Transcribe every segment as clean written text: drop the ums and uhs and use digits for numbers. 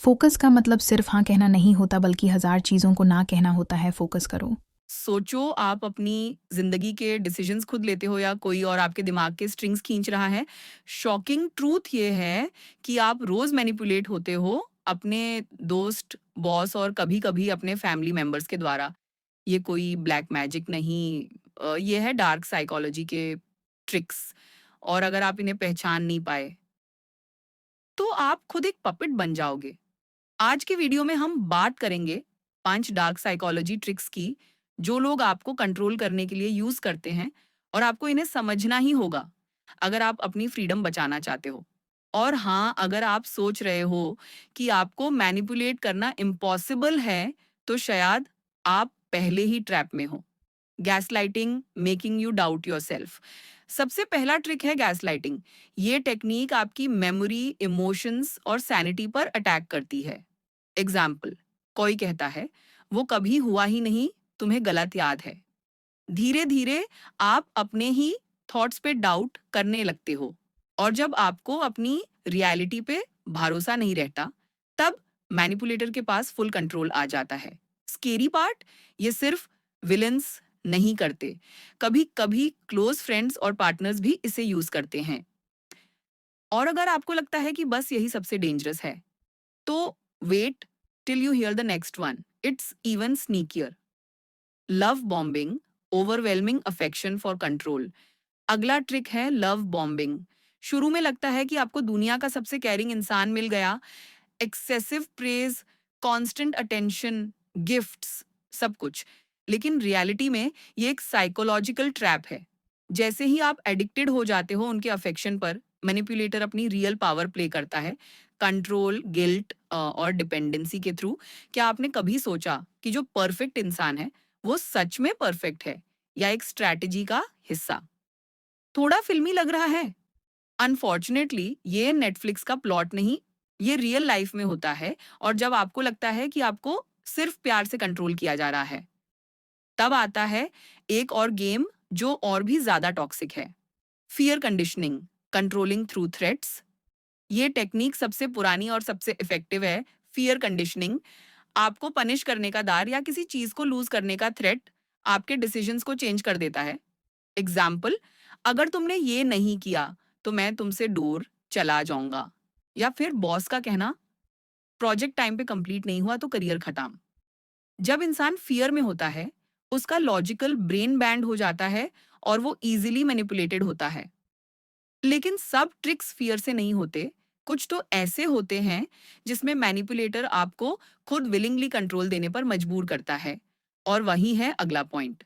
Focus का मतलब सिर्फ हाँ कहना नहीं होता, बल्कि 1000 चीज़ों को ना कहना होता है। फोकस करो। सोचो, आप अपनी ज़िंदगी के डिसीजंस खुद लेते हो या कोई और आपके दिमाग के स्ट्रिंग्स खींच रहा है। शॉकिंग ट्रूथ ये है कि आप रोज़ मैनिपुलेट होते हो अपने दोस्त, बॉस और कभी-कभी अपने फैमिली मेंबर्स के द्वारा। ये कोई ब्लैक मैजिक नहीं, ये है डार्क साइकोलॉजी के ट्रिक्स। और अगर आप इन्हें पहचान नहीं पाए, तो आप खुद एक पपेट बन जाओगे। आज के वीडियो में हम बात करेंगे 5 डार्क साइकोलॉजी ट्रिक्स की, जो लोग आपको कंट्रोल करने के लिए यूज करते हैं, और आपको इन्हें समझना ही होगा अगर आप अपनी फ्रीडम बचाना चाहते हो। और हाँ, अगर आप सोच रहे हो कि आपको मैनिपुलेट करना इम्पॉसिबल है, तो शायद आप पहले ही ट्रैप में हो। Gaslighting, making you doubt yourself. सबसे पहला ट्रिक है गैसलाइटिंग। ये टेक्निक आपकी मेमोरी, इमोशंस और सैनिटी पर अटैक करती है। एग्जाम्पल, कोई कहता है वो कभी हुआ ही नहीं, तुम्हें गलत याद है। धीरे धीरे आप अपने ही थॉट्स पे डाउट करने लगते हो, और जब आपको अपनी रियलिटी पे भरोसा नहीं रहता, तब मैनिपुलेटर के पास फुल कंट्रोल आ जाता है। स्केरी पार्ट, ये सिर्फ विलन्स नहीं करते, कभी कभी क्लोज फ्रेंड्स और पार्टनर्स भी इसे यूज करते हैं। और अगर आपको लगता है कि बस यही सबसे डेंजरस है, तो wait till you hear the next one. It's even sneakier. Love bombing, overwhelming affection for control. अगला ट्रिक है लव बॉम्बिंग। शुरू में लगता है कि आपको दुनिया का सबसे केयरिंग इंसान मिल गया। Excessive praise, constant attention, gifts, सब कुछ। लेकिन रियलिटी में ये एक साइकोलॉजिकल ट्रैप है। जैसे ही आप एडिक्टेड हो जाते हो उनके अफेक्शन पर, मैनिपुलेटर अपनी रियल पावर प्ले करता है, कंट्रोल, गिल्ट और डिपेंडेंसी के थ्रू। क्या आपने कभी सोचा कि जो परफेक्ट इंसान है, वो सच में परफेक्ट है या एक स्ट्रैटेजी का हिस्सा? थोड़ा फिल्मी लग रहा है। अनफॉर्चुनेटली ये नेटफ्लिक्स का प्लॉट नहीं, ये रियल लाइफ में होता है। और जब आपको लगता है कि आपको सिर्फ प्यार से कंट्रोल किया जा रहा है, तब आता है एक और गेम जो और भी ज्यादा टॉक्सिक है। Fear conditioning, controlling through threats. ये टेक्निक सबसे पुरानी और सबसे इफेक्टिव है। फियर कंडीशनिंग आपको पनिश करने का डर या किसी चीज को लूज करने का थ्रेट आपके डिसीजंस को चेंज कर देता है। एग्जाम्पल, अगर तुमने ये नहीं किया तो मैं तुमसे दूर चला जाऊंगा। या फिर बॉस का कहना, प्रोजेक्ट टाइम पे कंप्लीट नहीं हुआ तो करियर खत्म। जब इंसान फियर में होता है, उसका लॉजिकल ब्रेन बैंड हो जाता है और वो इजीली मैनिपुलेटेड होता है। लेकिन सब ट्रिक्स फियर से नहीं होते। कुछ तो ऐसे होते हैं जिसमें मैनिपुलेटर आपको खुद विलिंगली कंट्रोल देने पर मजबूर करता है। और वही है अगला point,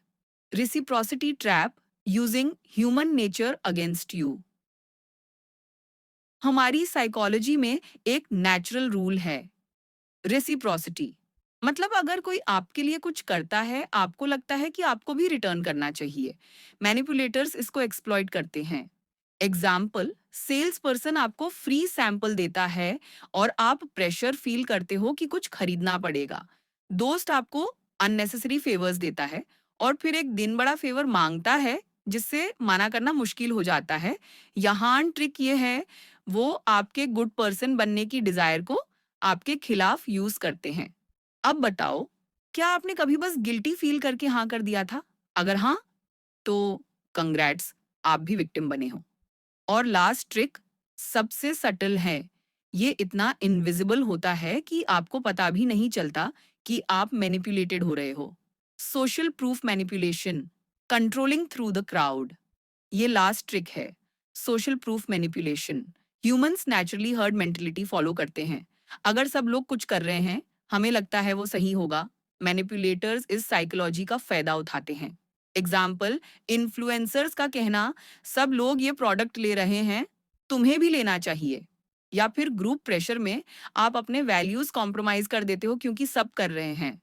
reciprocity trap, using human nature against you. हमारी साइकोलॉजी में एक नेचुरल रूल है, रेसिप्रोसिटी। मतलब अगर कोई आपके लिए कुछ करता है, आपको लगता है कि आपको भी रिटर्न करना चाहिए। मैनिपुलेटर्स इसको एक्सप्लॉइट करते हैं। एग्जाम्पल, सेल्स पर्सन आपको फ्री सैंपल देता है और आप प्रेशर फील करते हो कि कुछ खरीदना पड़ेगा। दोस्त आपको अननेसेसरी फेवर्स देता है और फिर एक दिन बड़ा फेवर मांगता है, जिससे मना करना मुश्किल हो जाता है। यहाँ ट्रिक ये है, वो आपके गुड पर्सन बनने की डिजायर को आपके खिलाफ यूज करते हैं। अब बताओ, क्या आपने कभी बस गिल्टी फील करके हाँ कर दिया था? अगर हाँ, तो कंग्रेट्स, आप भी विक्टिम बने हो। और लास्ट ट्रिक सबसे सटल है। ये इतना इनविजिबल होता है कि आपको पता भी नहीं चलता कि आप मैनिपुलेटेड हो रहे हो। Social proof manipulation, controlling through the crowd. ये लास्ट ट्रिक है, social proof manipulation. Humans naturally herd mentality follow करते हैं। अगर सब लोग कुछ कर रहे हैं, हमें लगता है वो सही होगा। मैनिपुलेटर्स इस साइकोलॉजी का फायदा उठाते हैं। एग्जाम्पल, इन्फ्लुएंसर्स का कहना, सब लोग ये प्रोडक्ट ले रहे हैं, तुम्हें भी लेना चाहिए। या फिर ग्रुप प्रेशर में आप अपने वैल्यूज कॉम्प्रोमाइज कर देते हो क्योंकि सब कर रहे हैं।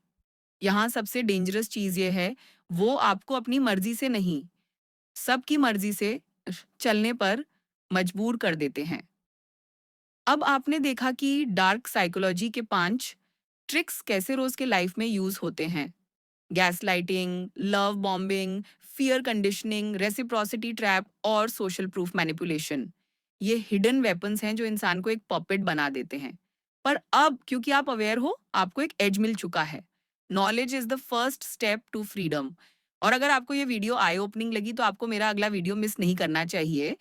यहाँ सबसे डेंजरस चीज ये है, वो आपको अपनी मर्जी से नहीं, सबकी मर्जी से चलने पर मजबूर कर देते हैं। अब आपने देखा कि डार्क साइकोलॉजी के 5 ट्रिक्स कैसे रोज के लाइफ में यूज होते हैं। Gaslighting, love bombing, fear conditioning, reciprocity trap और सोशल प्रूफ मैनिपुलेशन। ये हिडन वेपन्स हैं जो इंसान को एक पपेट बना देते हैं। पर अब क्योंकि आप अवेयर हो, आपको एक एज मिल चुका है। Knowledge is the first step to freedom. और अगर आपको ये वीडियो आई ओपनिंग लगी तो आपको मेरा अगला वीडियो मिस नहीं करना चाहिए।